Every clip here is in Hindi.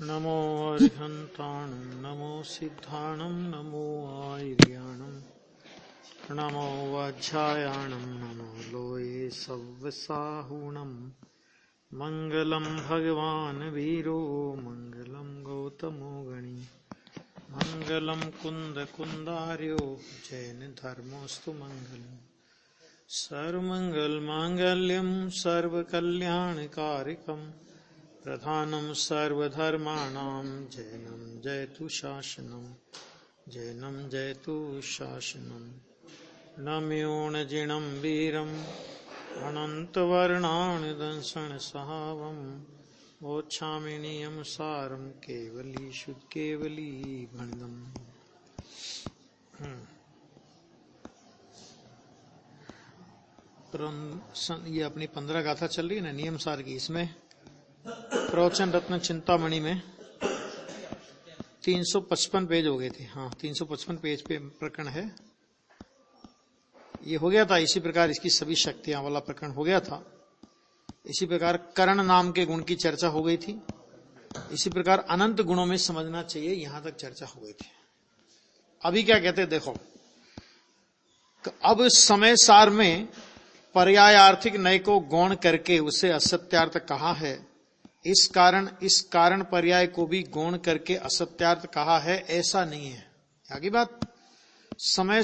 नमो अर्हन्ताणं नमो सिद्धाणं नमो आयर्याणं नमो वाच्छायाणं नमो लोये सव्वसाहुणं मङ्गलं भगवान् वीरो मङ्गलं गौतमो गणी मङ्गलं कुन्दकुन्दार्यो जैन धर्मोऽस्तु मङ्गलम् सर्वमङ्गलमाङ्गल्यं सर्वकल्याणकारिकं प्रधानं सर्वधर्माणां जैनं जयतु शासनं जैनं जयतु शासनं नम्योऽजिनं वीरम् अनन्तवर्णान् दंसनसहावं मोक्षामिनीयं सारं केवली शुद्ध केवली भणिदम्। ये अपनी 15 गाथा चल रही है ना नियम सार की। इसमें प्रवचन रत्न चिंतामणि में 355 पेज हो गए थे। हाँ, 355 पेज पे प्रकरण है। ये हो गया था। इसी प्रकार इसकी सभी शक्तियां वाला प्रकरण हो गया था। इसी प्रकार कर्ण नाम के गुण की चर्चा हो गई थी। इसी प्रकार अनंत गुणों में समझना चाहिए, यहां तक चर्चा हो गई थी। अभी क्या कहते देखो, अब समय सार में पर्यायार्थिक नय को गौण करके उसे असत्यार्थ कहा है। इस कारण पर्याय को भी गौण करके असत्यार्थ कहा है, ऐसा नहीं है। आगे बात समय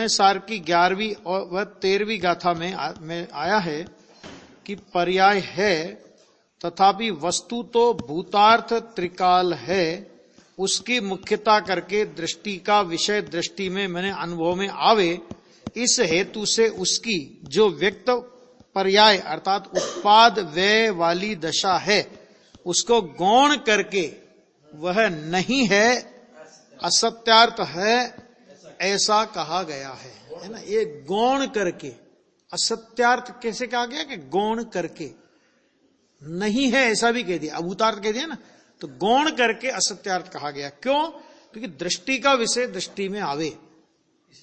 सार की 11वीं और 13वीं गाथा में आया है कि पर्याय है, तथापि वस्तु तो भूतार्थ त्रिकाल है। उसकी मुख्यता करके दृष्टि का विषय दृष्टि में मैंने अनुभव में आवे, इस हेतु से उसकी जो व्यक्त पर्याय अर्थात उत्पाद व्यय वाली दशा है, उसको गौण करके वह नहीं है, असत्यार्थ है, ऐसा कहा गया है ना। ये गौण करके असत्यार्थ कैसे कहा गया कि गौण करके नहीं है ऐसा भी कह दिया, अभूतार्थ कह दिया ना, तो गौण करके असत्यार्थ कहा गया। क्यों? क्योंकि दृष्टि का विषय दृष्टि में आवे,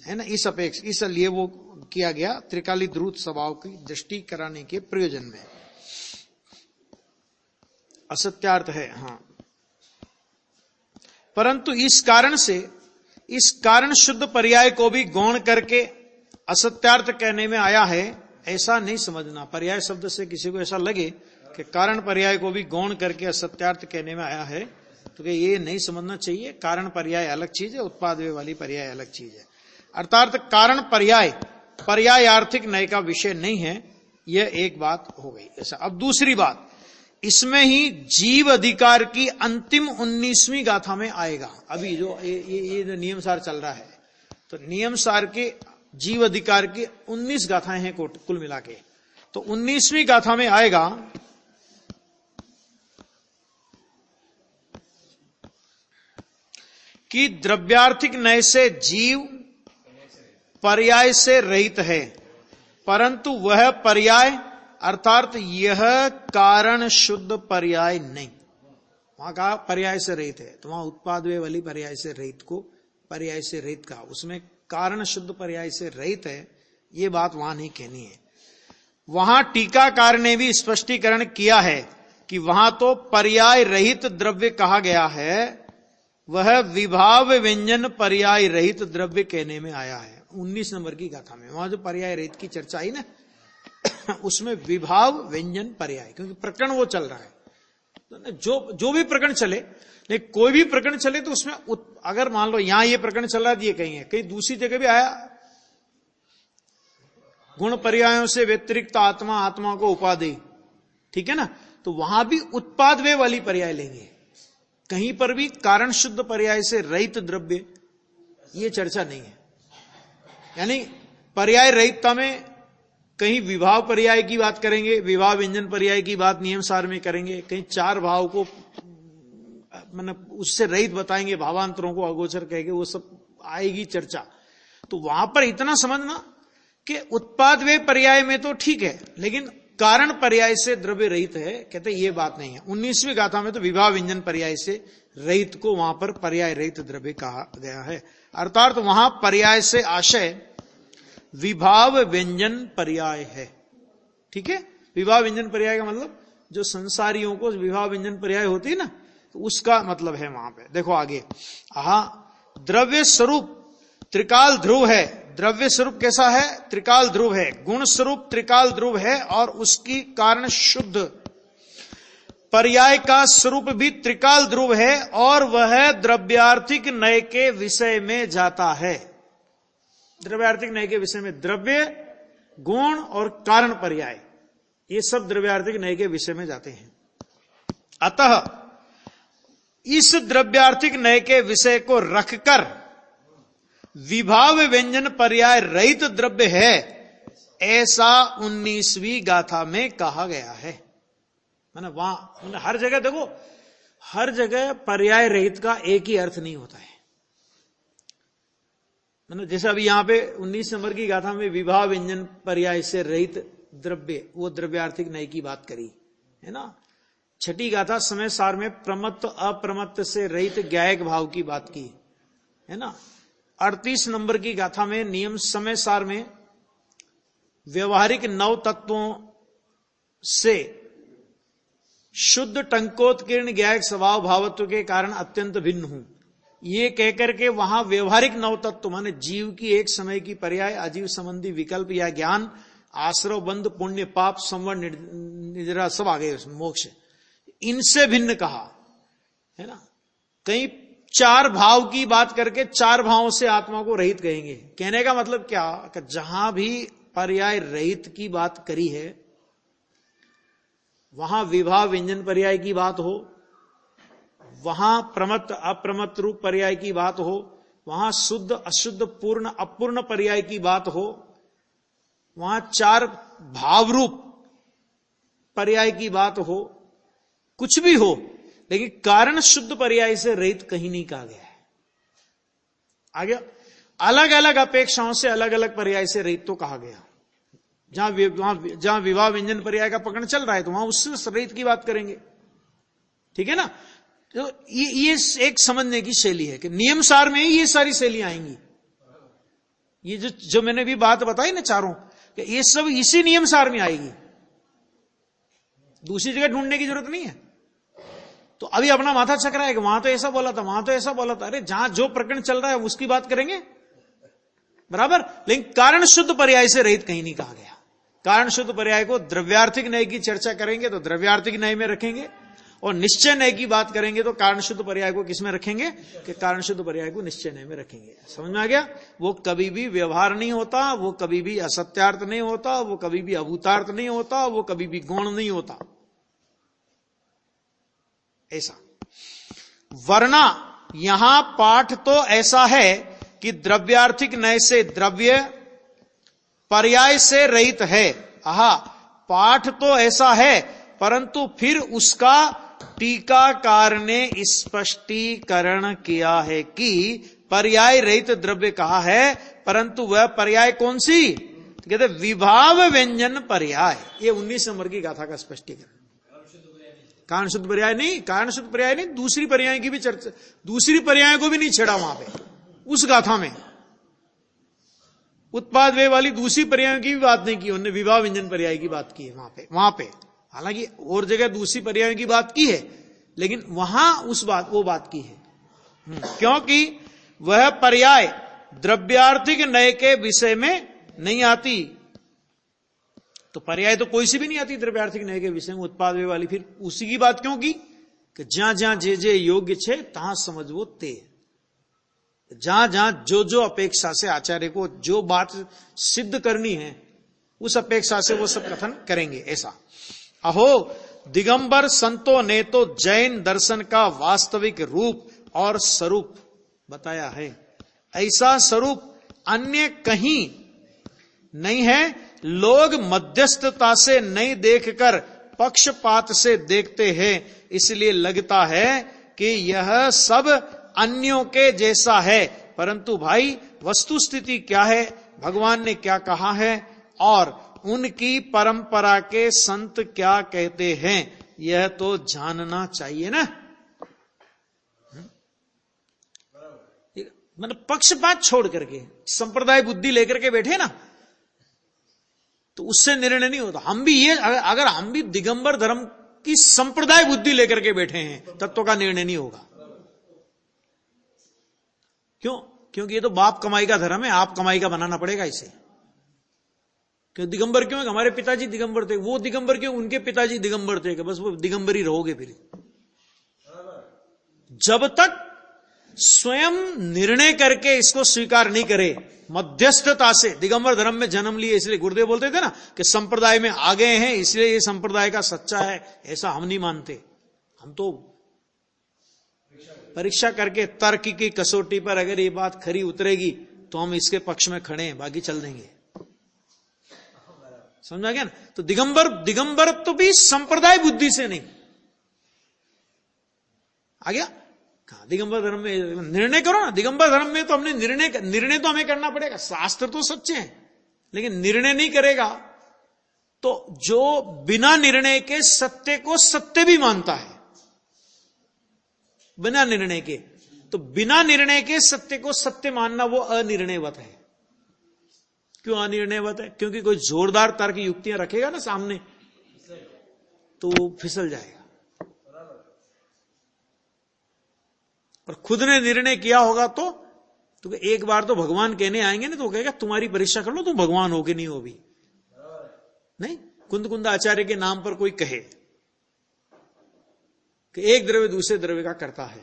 है ना। इस अपेक्षा इसलिए वो किया गया त्रिकाली द्रुत स्वभाव की दृष्टि कराने के प्रयोजन में। असत्यार्थ है, हाँ। परंतु इस कारण शुद्ध पर्याय को भी गौण करके असत्यार्थ कहने में आया है, ऐसा नहीं समझना। पर्याय शब्द से किसी को ऐसा लगे कि कारण पर्याय को भी गौण करके असत्यार्थ कहने में आया है, तो ये नहीं समझना चाहिए। कारण पर्याय अलग चीज है, उत्पाद व्यय वाली पर्याय अलग चीज है। अर्थात कारण पर्यायार्थिक नय का विषय नहीं है, यह एक बात हो गई। ऐसा अब दूसरी बात, इसमें ही जीव अधिकार की अंतिम 19वीं गाथा में आएगा। अभी जो ये जो नियम सार चल रहा है, तो नियम सार के जीव अधिकार की 19 गाथाएं हैं कुल मिला के। तो 19वीं गाथा में आएगा कि द्रव्यार्थिक नय से जीव पर्याय से रहित है, परंतु वह पर्याय अर्थात यह कारण शुद्ध पर्याय नहीं। वहां कहा पर्याय से रहित है, तो वहां उत्पाद व्यय वाली पर्याय से रहित को पर्याय से रहित कहा, उसमें कारण शुद्ध पर्याय से रहित है, ये बात वहां नहीं कहनी है। वहां टीकाकार ने भी स्पष्टीकरण किया है कि वहां तो पर्याय रहित द्रव्य कहा गया है, वह विभाव व्यंजन पर्याय रहित द्रव्य कहने में आया है 19 नंबर की गाथा में। वहां जो पर्याय रहित की चर्चा आई ना, उसमें विभाव व्यंजन पर्याय, क्योंकि प्रकरण वो चल रहा है। जो भी प्रकरण चले, लेकिन कोई भी प्रकरण चले तो उसमें अगर मान लो यहां ये प्रकरण चल रहा है, ये कहीं है, कहीं दूसरी जगह भी आया गुण पर्यायों से व्यतिरिक्त आत्मा को उपाधि, ठीक है ना, तो वहां भी उत्पाद व्यय वाली पर्याय लेंगे। कहीं पर भी कारण शुद्ध पर्याय से रहित द्रव्य ये चर्चा नहीं है। यानी पर्याय रहितता में कहीं विभाव पर्याय की बात करेंगे, विभाव व्यंजन पर्याय की बात नियम सार में करेंगे, कहीं चार भाव को मतलब उससे रहित बताएंगे, भावांतरों को अगोचर कहेंगे, वो सब आएगी चर्चा। तो वहां पर इतना समझना कि उत्पाद व्यय पर्याय में तो ठीक है, लेकिन कारण पर्याय से द्रव्य रहित है, कहते ये बात नहीं है। 19वीं गाथा में तो विभाव व्यंजन पर्याय से रहित को वहां पर पर्याय रहित द्रव्य कहा गया है। अर्थात वहां पर्याय से आशय विभाव व्यंजन पर्याय है, ठीक है। विभाव व्यंजन पर्याय का मतलब जो संसारियों को विभाव व्यंजन पर्याय होती है ना, तो उसका मतलब है वहां पे। देखो आगे, द्रव्य स्वरूप त्रिकाल ध्रुव है। द्रव्य स्वरूप कैसा है? त्रिकाल ध्रुव है। गुण स्वरूप त्रिकाल ध्रुव है और उसकी कारण शुद्ध पर्याय का स्वरूप भी त्रिकाल ध्रुव है और वह द्रव्यार्थिक नय के विषय में जाता है। द्रव्यार्थिक नय के विषय में द्रव्य, गुण और कारण पर्याय, ये सब द्रव्यार्थिक नय के विषय में जाते हैं। अतः इस द्रव्यार्थिक नय के विषय को रखकर विभाव व्यंजन पर्याय रहित द्रव्य है, ऐसा 19वीं गाथा में कहा गया है। मैंने हर जगह देखो, हर जगह पर्याय रहित का एक ही अर्थ नहीं होता है। मैंने जैसे अभी यहां पे 19 नंबर की गाथा में विभाव व्यंजन पर्याय से रहित द्रव्य, वो द्रव्यार्थिक नय की बात करी है ना। छठी गाथा समय सार में प्रमत्त अप्रमत्त से रहित ज्ञायक भाव की बात की है ना। 38 नंबर की गाथा में नियम समय सार में व्यवहारिक 9 तत्वों से शुद्ध टंकोत्कीर्ण ज्ञायक स्वभाव भावत्व के कारण अत्यंत भिन्न हूं, ये कहकर के वहां व्यवहारिक 9 तत्व माने जीव की एक समय की पर्याय, अजीव संबंधी विकल्प या ज्ञान, आश्रव बंध, पुण्य पाप, संवर निद्रा, सब आ गए उसमें, मोक्ष, इनसे भिन्न कहा है ना। कहीं 4 भाव की बात करके 4 भावों से आत्मा को रहित कहेंगे। कहने का मतलब क्या कि जहां भी पर्याय रहित की बात करी है, वहां विभाव व्यंजन पर्याय की बात हो, वहां प्रमत्त अप्रमत्त रूप पर्याय की बात हो, वहां शुद्ध अशुद्ध पूर्ण अपूर्ण पर्याय की बात हो, वहां 4 भाव रूप पर्याय की बात हो, कुछ भी हो, लेकिन कारण शुद्ध पर्याय से रहित कहीं नहीं कहा गया है। आगे अलग अलग अपेक्षाओं से अलग अलग पर्याय से रहित तो कहा गया। जहां विवाह व्यंजन पर्याय का पकड़ चल रहा है तो वहां उससे रहित की बात करेंगे, ठीक है ना। तो ये एक समझने की शैली है कि नियम सार में ही ये सारी शैलियां आएंगी। ये जो मैंने भी बात बताई ना चारों, कि ये सब इसी नियम सार में आएगी, दूसरी जगह ढूंढने की जरूरत नहीं है। तो अभी अपना माथा चकरा है कि वहां तो ऐसा बोला था, वहां तो ऐसा बोला था। अरे जहां जो प्रकरण चल रहा है उसकी बात करेंगे बराबर, लेकिन कारण शुद्ध पर्याय से रहित कहीं नहीं कहा गया। कारण शुद्ध पर्याय को द्रव्यार्थिक नय की चर्चा करेंगे तो द्रव्यार्थिक नय में रखेंगे, और निश्चय नय की बात करेंगे तो कारण शुद्ध पर्याय को किसमें रखेंगे? कि कारण शुद्ध पर्याय को निश्चय नय में रखेंगे। समझ में आ गया? वो कभी भी व्यवहार नहीं होता, वो कभी भी असत्यार्थ नहीं होता, वो कभी भी अभूतार्थ नहीं होता, वो कभी भी गौण नहीं होता। ऐसा वरना यहां पाठ तो ऐसा है कि द्रव्यार्थिक नय से द्रव्य पर्याय से रहित है। पाठ तो ऐसा है, परंतु फिर उसका टीकाकार ने स्पष्टीकरण किया है कि पर्याय रहित द्रव्य कहा है, परंतु वह पर्याय कौन सी? कहते विभाव व्यंजन पर्याय। ये 19 नंबर की गाथा का स्पष्टीकरण। कारण शुद्ध पर्याय नहीं, कारण शुद्ध पर्याय नहीं, दूसरी पर्याय की भी चर्चा, दूसरी पर्याय को भी नहीं छेड़ा वहां पे उस गाथा में। उत्पाद वे वाली दूसरी पर्याय की भी बात नहीं की उन्होंने, विभाव व्यंजन पर्याय की बात की है वहां पे। हालांकि और जगह दूसरी पर्याय की बात की है, लेकिन वहां वो बात की है, क्योंकि वह पर्याय द्रव्यार्थिक नय के विषय में नहीं आती। तो पर्याय तो कोई सी भी नहीं आती द्रव्यार्थिक नय के विषय में। उत्पाद वे वाली फिर उसी की बात क्यों की कि जहां जहां जे योग्य छे तहां समझवो ते, जहां जहां जो अपेक्षा से आचार्य को जो बात सिद्ध करनी है उस अपेक्षा से वो सब कथन करेंगे। ऐसा अहो दिगंबर संतों ने तो जैन दर्शन का वास्तविक रूप और स्वरूप बताया है। ऐसा स्वरूप अन्य कहीं नहीं है। लोग मध्यस्थता से नहीं देखकर पक्षपात से देखते हैं, इसलिए लगता है कि यह सब अन्यों के जैसा है। परंतु भाई वस्तु स्थिति क्या है, भगवान ने क्या कहा है और उनकी परंपरा के संत क्या कहते हैं, यह तो जानना चाहिए ना। मतलब पक्षपात छोड़ करके संप्रदाय बुद्धि लेकर के बैठे ना, तो उससे निर्णय नहीं होता। हम भी ये, अगर हम भी दिगंबर धर्म की संप्रदाय बुद्धि लेकर के बैठे हैं, तत्व का निर्णय नहीं होगा। क्यों? क्योंकि ये तो बाप कमाई का धर्म है, आप कमाई का बनाना पड़ेगा इसे। क्यों दिगंबर क्यों है? हमारे पिताजी दिगंबर थे। वो दिगंबर क्यों? उनके पिताजी दिगंबर थे। बस वो दिगंबर ही रहोगे फिर। जब तक स्वयं निर्णय करके इसको स्वीकार नहीं करे, मध्यस्थता से, दिगंबर धर्म में जन्म लिए इसलिए गुरुदेव बोलते थे ना कि संप्रदाय में आ गए हैं इसलिए ये संप्रदाय का सच्चा है, ऐसा हम नहीं मानते। हम तो परीक्षा करके तर्क की कसौटी पर अगर ये बात खरी उतरेगी तो हम इसके पक्ष में खड़े हैं, बाकी चल देंगे। समझा गया ना? तो दिगंबर तो भी संप्रदाय बुद्धि से नहीं आ गया। कहा दिगंबर धर्म में निर्णय करो ना। दिगंबर धर्म में तो हमने निर्णय तो हमें करना पड़ेगा। शास्त्र तो सच्चे हैं, लेकिन निर्णय नहीं करेगा तो जो बिना निर्णय के सत्य को सत्य भी मानता है, बिना निर्णय के, तो बिना निर्णय के सत्य को सत्य मानना वो अनिर्णयवत है। क्यों अनिर्णयवत है? क्योंकि कोई जोरदार तर्क युक्तियां रखेगा ना सामने तो वो फिसल जाएगा। और खुद ने निर्णय किया होगा तो एक बार तो भगवान कहने आएंगे ना, तो वो कहेगा तुम्हारी परीक्षा कर लो, तुम भगवान हो कि नहीं हो भी। नहीं, कुंद आचार्य के नाम पर कोई कहे कि एक द्रव्य दूसरे द्रव्य का करता है,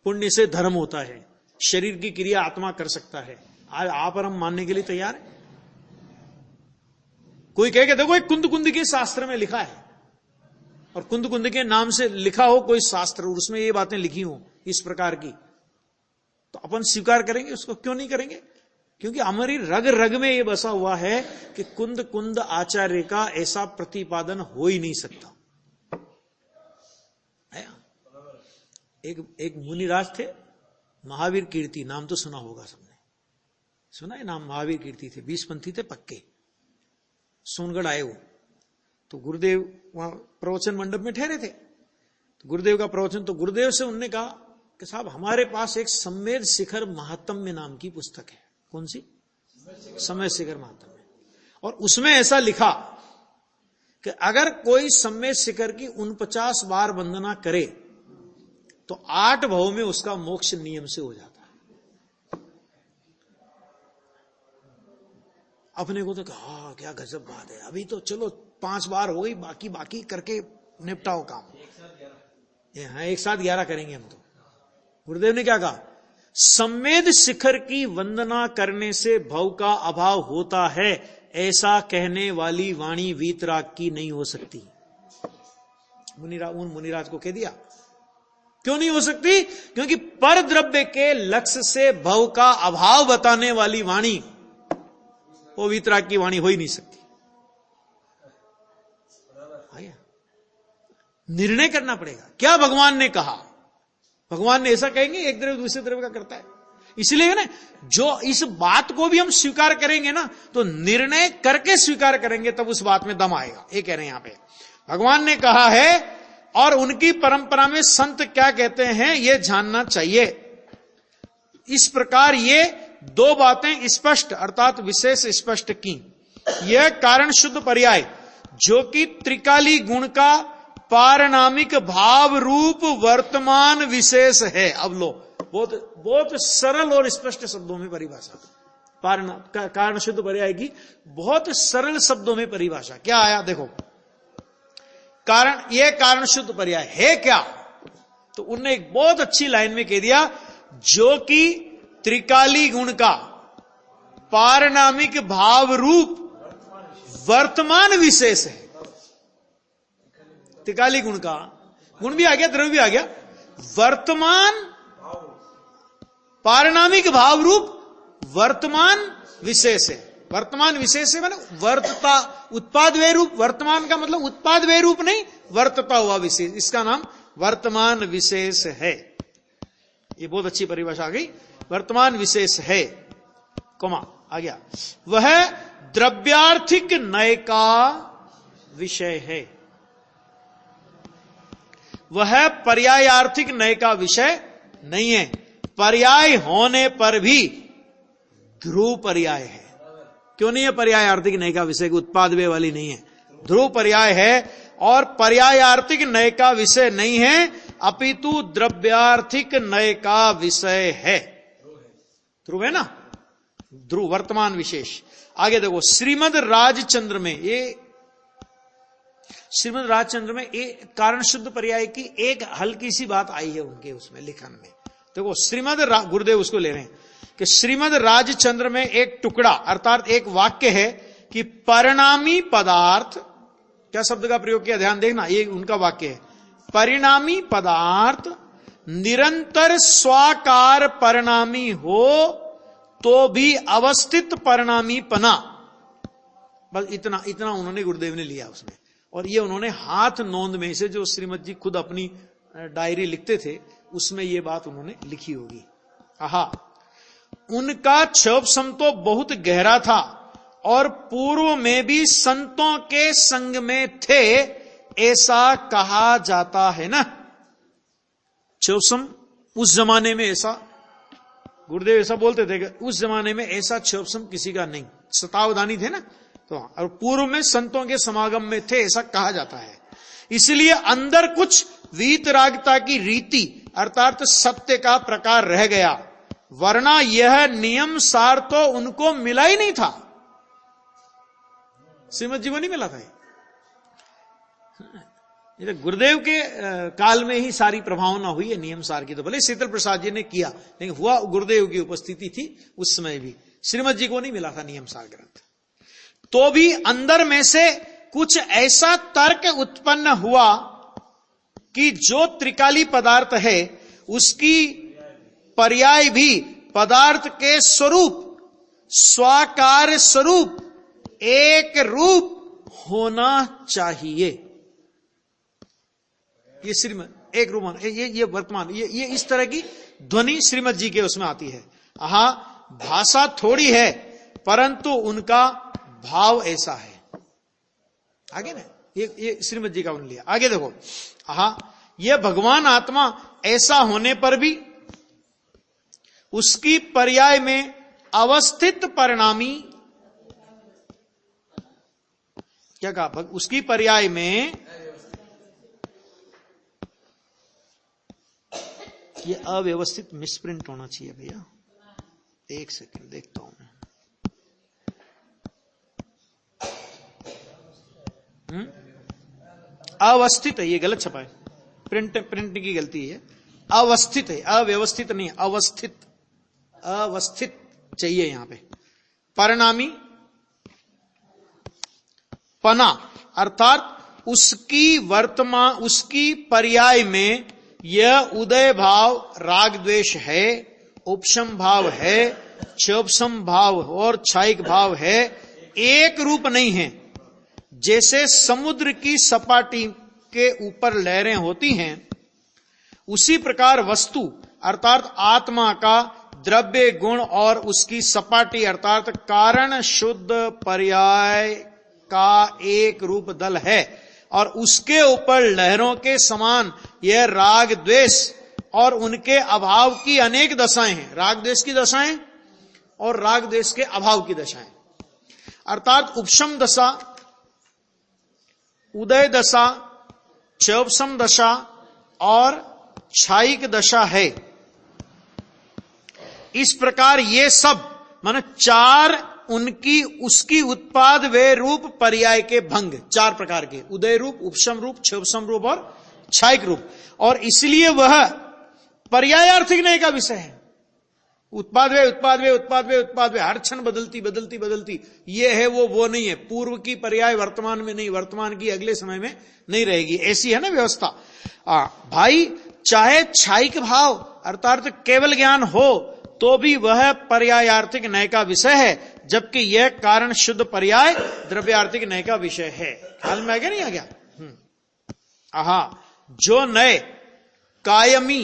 पुण्य से धर्म होता है, शरीर की क्रिया आत्मा कर सकता है, आज आप और हम मानने के लिए तैयार है? कोई कहे कि देखो एक कुंद के शास्त्र में लिखा है, और कुंद के नाम से लिखा हो कोई शास्त्र, उसमें ये बातें लिखी हो इस प्रकार की, तो अपन स्वीकार करेंगे उसको? क्यों नहीं करेंगे? क्योंकि हमारी रग रग में ये बसा हुआ है कि कुंद आचार्य का ऐसा प्रतिपादन हो ही नहीं सकता। एक मुनिराज थे, महावीर कीर्ति, नाम तो सुना होगा सबने, सुना है नाम? महावीर कीर्ति थे, 20 पंथी थे पक्के, सोनगढ़ आए वो। तो गुरुदेव वहां प्रवचन मंडप में ठहरे थे, तो गुरुदेव का प्रवचन, तो गुरुदेव से उन्होंने कहा कि साहब हमारे पास एक सम्मेद शिखर महात्म्य नाम की पुस्तक है। कौन सी? सम्मेद शिखर महात्म्य। और उसमें ऐसा लिखा कि अगर कोई सम्मेद शिखर की 49 बार वंदना करे तो 8 भाव में उसका मोक्ष नियम से हो जाता है। अपने को तो कहा क्या गजब बात है, अभी तो चलो 5 बार हो गई, बाकी करके निपटाओ काम। हाँ, एक साथ 11 करेंगे हम तो। गुरुदेव ने क्या कहा? सम्मेद शिखर की वंदना करने से भव का अभाव होता है, ऐसा कहने वाली वाणी वीतराग की नहीं हो सकती। उन मुनिराज को कह दिया। क्यों नहीं हो सकती? क्योंकि पर द्रव्य के लक्ष्य से भव का अभाव बताने वाली वाणी वो वीतराग की वाणी हो ही नहीं सकती। निर्णय करना पड़ेगा। क्या भगवान ने कहा? भगवान ने ऐसा कहेंगे एक द्रव्य दूसरे द्रव्य का करता है, इसलिए ना जो इस बात को भी हम स्वीकार करेंगे ना, तो निर्णय करके स्वीकार करेंगे, तब उस बात में दम आएगा। ये कह रहे हैं यहां पे भगवान ने कहा है, और उनकी परंपरा में संत क्या कहते हैं यह जानना चाहिए। इस प्रकार ये 2 बातें स्पष्ट अर्थात विशेष स्पष्ट की। यह कारण शुद्ध पर्याय जो कि त्रिकाली गुण का पारनामिक भाव रूप वर्तमान विशेष है। अब लो, बहुत सरल और स्पष्ट शब्दों में परिभाषा, कारण शुद्ध पर्याय की बहुत सरल शब्दों में परिभाषा। क्या आया देखो, यह कारण शुद्ध पर्याय है क्या? तो उन्होंने एक बहुत अच्छी लाइन में कह दिया, जो कि त्रिकाली गुण का पारनामिक भाव रूप वर्तमान विशेष है। त्रिकाली गुण का, गुण भी आ गया, द्रव्य भी आ गया, वर्तमान पारनामिक भाव रूप वर्तमान विशेष है। वर्तमान विशेष है माने वर्तता, उत्पाद वे रूप। वर्तमान का मतलब उत्पाद वे रूप नहीं, वर्तता हुआ विशेष, इसका नाम वर्तमान विशेष है। ये बहुत अच्छी परिभाषा आ गई। वर्तमान विशेष है, कोमा आ गया। वह द्रव्यार्थिक नय का विषय है, वह पर्यायार्थिक नय का विषय नहीं है। पर्याय होने पर भी ध्रुव पर्याय है। क्यों नहीं है पर्याय आर्थिक नय का विषय? उत्पाद वे वाली नहीं है, ध्रुव पर्याय है। और पर्यायार्थिक नय का विषय नहीं है, अपितु द्रव्यार्थिक नय का विषय है। ध्रुव है ना, ध्रुव वर्तमान विशेष। आगे देखो, श्रीमद राजचंद्र में, ये श्रीमद राजचंद्र में एक कारण शुद्ध पर्याय की एक हल्की सी बात आई है उनके उसमें लिखन में। देखो श्रीमद गुरुदेव उसको ले रहे हैं कि श्रीमद राजचंद्र में एक टुकड़ा अर्थात एक वाक्य है कि परिणामी पदार्थ, क्या शब्द का प्रयोग किया ध्यान देखना, ये उनका वाक्य है, परिणामी पदार्थ निरंतर स्वाकार परिणामी हो तो भी अवस्थित परिणामी पना। बस इतना इतना उन्होंने गुरुदेव ने लिया उसमें, और ये उन्होंने हाथ नोंद में से, जो श्रीमद जी खुद अपनी डायरी लिखते थे उसमें ये बात उन्होंने लिखी होगी। आहा, उनका क्षोभसम तो बहुत गहरा था और पूर्व में भी संतों के संग में थे, ऐसा कहा जाता है ना। क्षोभसम उस जमाने में ऐसा, गुरुदेव ऐसा बोलते थे कि उस जमाने में ऐसा क्षोभसम किसी का नहीं, शतावधानी थे ना, तो और पूर्व में संतों के समागम में थे, ऐसा कहा जाता है। इसलिए अंदर कुछ वीतरागता की रीति अर्थात सत्य का प्रकार रह गया, वरना यह नियम सार तो उनको मिला ही नहीं था। श्रीमद जी को नहीं मिला था ये तो गुरुदेव के काल में ही सारी प्रभावना हुई है नियम सार की। तो भले शीतल प्रसाद जी ने किया, लेकिन हुआ गुरुदेव की उपस्थिति थी उस समय भी, श्रीमद जी को नहीं मिला था नियम सार ग्रंथ। तो भी अंदर में से कुछ ऐसा तर्क उत्पन्न हुआ कि जो त्रिकाली पदार्थ है उसकी पर्याय भी पदार्थ के स्वरूप, स्वाकार स्वरूप, एक रूप होना चाहिए। ये श्रीमद एक रूप, ये वर्तमान, ये इस तरह की ध्वनि श्रीमद जी के उसमें आती है। हाँ, भाषा थोड़ी है परंतु उनका भाव ऐसा है। आगे ना, ये श्रीमद जी का उन्होंने लिया। आगे देखो, हाँ, यह भगवान आत्मा ऐसा होने पर भी उसकी पर्याय में अवस्थित परिणामी, क्या कहा, उसकी पर्याय में, ये अव्यवस्थित मिसप्रिंट होना चाहिए भैया, एक सेकंड देखता हूं। अवस्थित है, ये गलत छपा है, प्रिंट की गलती है, अवस्थित है, अव्यवस्थित नहीं, अवस्थित, अवस्थित चाहिए यहां पे। परिणामी पना अर्थात उसकी वर्तमान, उसकी पर्याय में यह उदय भाव राग द्वेष है, उपशम भाव है, क्षोभसम भाव और क्षायिक भाव है, एक रूप नहीं है। जैसे समुद्र की सपाटी के ऊपर लहरें होती हैं, उसी प्रकार वस्तु अर्थात आत्मा का द्रव्य गुण और उसकी सपाटी अर्थात कारण शुद्ध पर्याय का एक रूप दल है, और उसके ऊपर लहरों के समान यह राग द्वेष और उनके अभाव की अनेक दशाएं हैं। राग द्वेष की दशाएं और राग द्वेष के अभाव की दशाएं, अर्थात उपशम दशा, उदय दशा, क्षोभसम दशा और क्षायिक दशा है। इस प्रकार ये सब माने चार उनकी उसकी उत्पाद वे रूप पर्याय के भंग, चार प्रकार के, उदय रूप, उपशम रूप, क्षोभसम रूप और क्षायिक रूप, और इसलिए वह पर्यायार्थिक नय का विषय है। उत्पाद वे उत्पाद वे उत्पाद वे उत्पाद वे, हर क्षण बदलती बदलती बदलती, ये है वो नहीं है। पूर्व की पर्याय वर्तमान में नहीं, वर्तमान की अगले समय में नहीं रहेगी, ऐसी है ना व्यवस्था। भाई चाहे क्षायिक भाव अर्थात केवल ज्ञान हो तो भी वह पर्यायार्थिक नय का विषय है, जबकि यह कारण शुद्ध पर्याय द्रव्यार्थिक नय का विषय है। ख्याल में आ गया नहीं आ गया? आहा, जो नय कायमी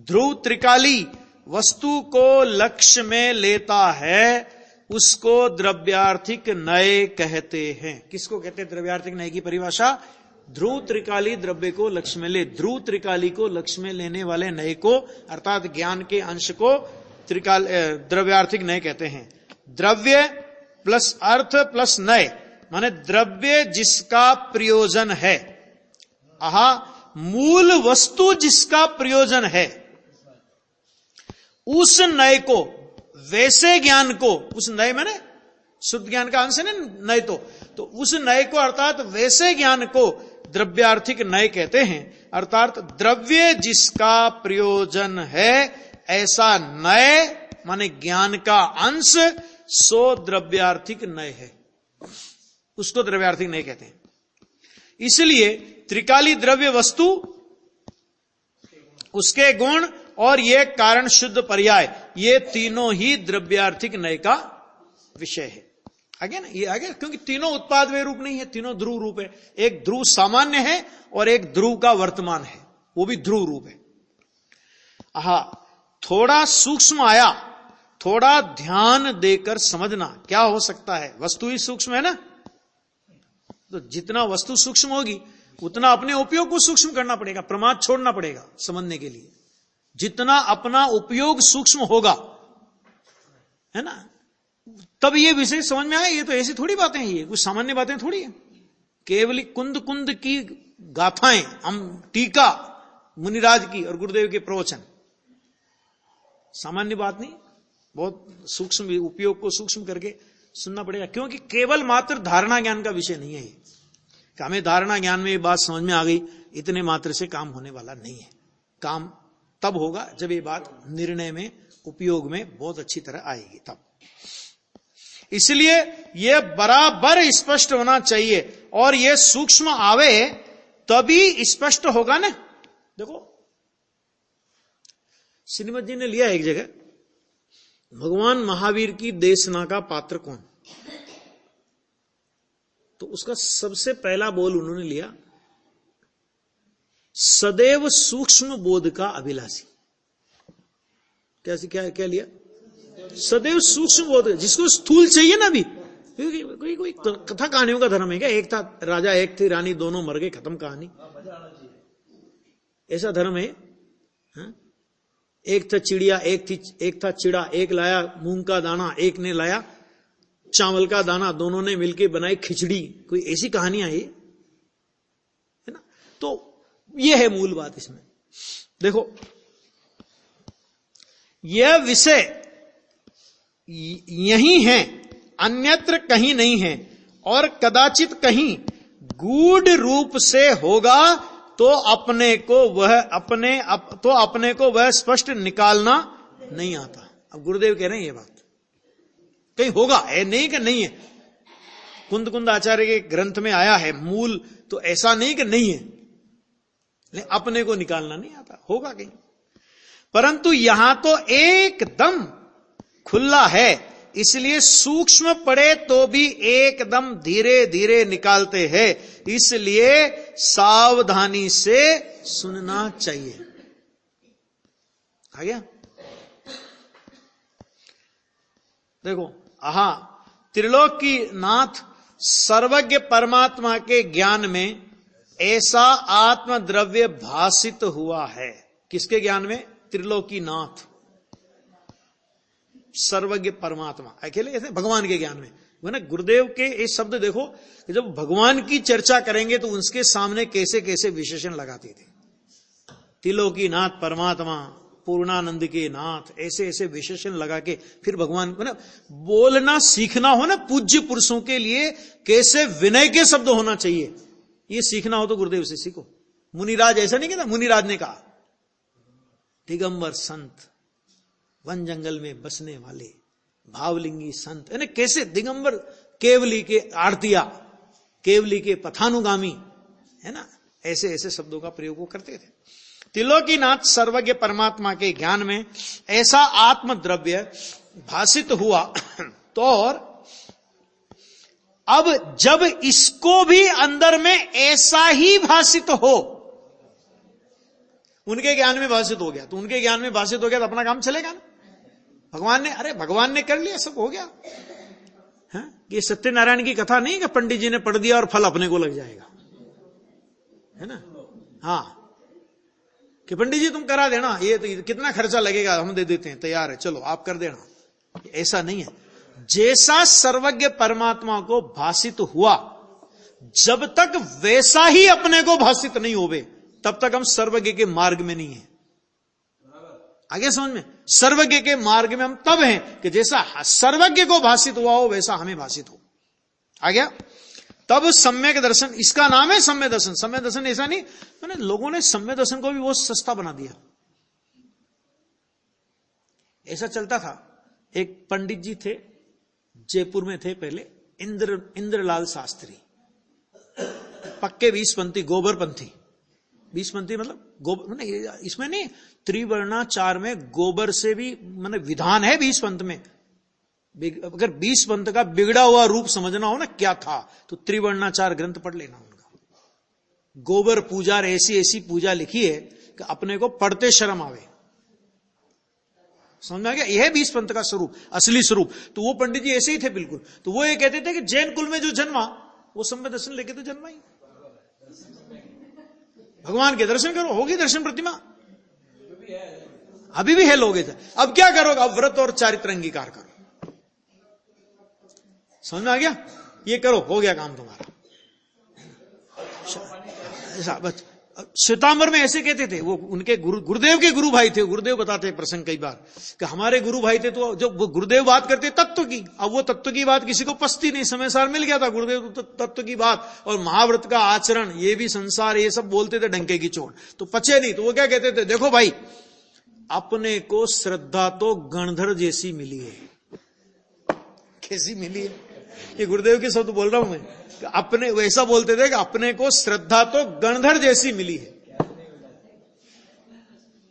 ध्रुव त्रिकाली वस्तु को लक्ष्य में लेता है उसको द्रव्यार्थिक नय कहते हैं। किसको कहते हैं द्रव्यार्थिक नय की परिभाषा? ध्रुव त्रिकाली द्रव्य को लक्ष्य में ले, ध्रुव त्रिकाली को लक्ष्य में लेने वाले नय को अर्थात ज्ञान के अंश को द्रव्यार्थिक नय कहते हैं। द्रव्य प्लस अर्थ प्लस नय, माने द्रव्य जिसका प्रयोजन है, आहा, मूल वस्तु जिसका प्रयोजन है, उस नय को, वैसे ज्ञान को, उस नय मैंने शुद्ध ज्ञान का अंश है ना नय, तो उस नय को अर्थात वैसे ज्ञान को द्रव्यार्थिक नय कहते हैं। अर्थात द्रव्य जिसका प्रयोजन है ऐसा नय माने ज्ञान का अंश, सो द्रव्यार्थिक नय है, उसको द्रव्यार्थिक नय कहते हैं। इसलिए त्रिकाली द्रव्य वस्तु, उसके गुण और ये कारण शुद्ध पर्याय, ये तीनों ही द्रव्यार्थिक नय का विषय है। आगे ना, ये आगे, क्योंकि तीनों उत्पाद वे रूप नहीं है, तीनों ध्रुव रूप है। एक ध्रुव सामान्य है और एक ध्रुव का वर्तमान है, वो भी ध्रुव रूप है। आहा, थोड़ा सूक्ष्म आया, थोड़ा ध्यान देकर समझना क्या हो सकता है। वस्तु ही सूक्ष्म है ना, तो जितना वस्तु सूक्ष्म होगी उतना अपने उपयोग को सूक्ष्म करना पड़ेगा, प्रमाद छोड़ना पड़ेगा समझने के लिए। जितना अपना उपयोग सूक्ष्म होगा, है ना, तब ये विषय समझ में आए। ये तो ऐसी थोड़ी बातें हैं, ये कुछ सामान्य बातें थोड़ी है। केवल कुंद कुंद की गाथाएं, हम टीका मुनिराज की और गुरुदेव के प्रवचन, सामान्य बात नहीं, बहुत सूक्ष्म उपयोग को सूक्ष्म करके सुनना पड़ेगा। क्योंकि केवल मात्र धारणा ज्ञान का विषय नहीं है ये, कि हमें धारणा ज्ञान में ये बात समझ में आ गई, इतने मात्र से काम होने वाला नहीं है। काम तब होगा जब ये बात निर्णय में, उपयोग में बहुत अच्छी तरह आएगी तब। इसलिए यह बराबर स्पष्ट होना चाहिए, और यह सूक्ष्म आवे तभी स्पष्ट होगा ना। देखो श्रीमद जी ने लिया एक जगह, भगवान महावीर की देशना का पात्र कौन, तो उसका सबसे पहला बोल उन्होंने लिया, सदैव सूक्ष्म बोध का अभिलाषी। क्या लिया? सदैव सूक्ष्म बोध, जिसको स्थूल चाहिए ना अभी। कोई कथा कहानियों का धर्म है क्या? एक था राजा, एक थी रानी, दोनों मर गए, खत्म कहानी, ऐसा धर्म है? हाँ? एक था चिड़िया, एक था चिड़ा, एक लाया मूंग का दाना, एक ने लाया चावल का दाना, दोनों ने मिलकर बनाई खिचड़ी। कोई ऐसी कहानियां है ना? तो यह है मूल बात इसमें। देखो यह विषय यही है, अन्यत्र कहीं नहीं है, और कदाचित कहीं गूढ़ रूप से होगा तो अपने को वह स्पष्ट निकालना नहीं आता। अब गुरुदेव कह रहे हैं ये बात कहीं होगा, है नहीं कि नहीं है। कुंद कुंद आचार्य के ग्रंथ में आया है मूल, तो ऐसा नहीं कि नहीं है, लेकिन अपने को निकालना नहीं आता, होगा कहीं। परंतु यहां तो एकदम खुला है, इसलिए सूक्ष्म पड़े तो भी एकदम धीरे धीरे निकालते हैं, इसलिए सावधानी से सुनना चाहिए। आ गया? देखो, आहा, त्रिलोकी नाथ सर्वज्ञ परमात्मा के ज्ञान में ऐसा आत्म द्रव्य भासित हुआ है। किसके ज्ञान में? त्रिलोकी नाथ सर्वज्ञ परमात्मा, अकेले ऐसे भगवान के ज्ञान में। वो ना गुरुदेव के ये शब्द देखो, कि जब भगवान की चर्चा करेंगे तो उनके सामने कैसे कैसे विशेषण लगाते थे। त्रिलोकी नाथ परमात्मा, पूर्णानंद के नाथ, ऐसे ऐसे विशेषण लगा के फिर भगवान को ना बोलना सीखना हो ना, पूज्य पुरुषों के लिए कैसे विनय के शब्द होना चाहिए, ये सीखना हो तो गुरुदेव से सीखो। मुनिराज ऐसा नहीं कहता, मुनिराज ने कहा दिगंबर संत, वन जंगल में बसने वाले भावलिंगी संत, यानी कैसे दिगंबर, केवली के आड़तिया, केवली के पथानुगामी, है ना, ऐसे ऐसे शब्दों का प्रयोग वो करते थे। त्रिलोकीनाथ सर्वज्ञ परमात्मा के ज्ञान में ऐसा आत्म द्रव्य भासित हुआ, तो और अब जब इसको भी अंदर में ऐसा ही भासित हो, उनके ज्ञान में भासित हो गया, तो उनके ज्ञान में भासित हो गया तो अपना काम चलेगा ना। भगवान ने कर लिया, सब हो गया। है? ये सत्यनारायण की कथा नहीं कि पंडित जी ने पढ़ दिया और फल अपने को लग जाएगा, है ना? हाँ, कि पंडित जी तुम करा देना, ये तो कितना खर्चा लगेगा हम दे देते हैं, तैयार है, चलो आप कर देना। ऐसा नहीं है। जैसा सर्वज्ञ परमात्मा को भासित हुआ, जब तक वैसा ही अपने को भासित नहीं होवे तब तक हम सर्वज्ञ के मार्ग में नहीं है। आगे समझ में, सर्वज्ञ के मार्ग में हम तब हैं कि जैसा सर्वज्ञ को भासित हुआ हो वैसा हमें भासित हो। आ गया? तब सम्यक दर्शन, इसका नाम है सम्यक दर्शन। सम्यक दर्शन ऐसा नहीं, मैंने लोगों ने सम्यक दर्शन को भी बहुत सस्ता बना दिया। ऐसा चलता था, एक पंडित जी थे, जयपुर में थे पहले, इंद्रलाल शास्त्री, पक्के 20पंथी, गोबरपंथी। 20पंथी मतलब गोबर, इसमें नहीं, त्रिवर्णाचार में गोबर से भी मैंने विधान है 20 पंथ में। अगर 20 पंथ का बिगड़ा हुआ रूप समझना हो ना क्या था, तो त्रिवर्णाचार ग्रंथ पढ़ लेना उनका। गोबर पूजा, ऐसी ऐसी पूजा लिखी है कि अपने को पढ़ते शर्म आवे। समझ में आ गया? यह है 20 पंथ का स्वरूप, असली स्वरूप। तो वो पंडित जी ऐसे ही थे बिल्कुल। तो वो ये कहते थे कि जैन कुल में जो जन्मा वो सम्यक दर्शन लेके तो जन्मा ही। भगवान के दर्शन करो, होगी दर्शन प्रतिमा, अभी भी है लोगे थे। अब क्या करोगे? अब व्रत और चारित्र अंगीकार करो। समझ में आ गया? ये करो, हो गया काम तुम्हारा। ऐसा बस। श्वेतांबर में ऐसे कहते थे वो, उनके गुरुदेव के गुरु भाई थे। गुरुदेव बताते प्रसंग कई बार कि हमारे गुरु भाई थे, तो जब गुरुदेव बात करते तत्व की, अब वो तत्व की बात किसी को पसती नहीं, समय सार मिल गया था गुरुदेव तो तत्व की बात और महाव्रत का आचरण, ये भी संसार, ये सब बोलते थे डंके की चोट, तो पचे नहीं। तो वो क्या कहते थे, देखो भाई, अपने को श्रद्धा तो गणधर जैसी मिली है। कैसी मिली है? ये गुरुदेव के शब्द बोल रहा हूं मैं। अपने वैसा बोलते थे कि अपने को श्रद्धा तो गणधर जैसी मिली है।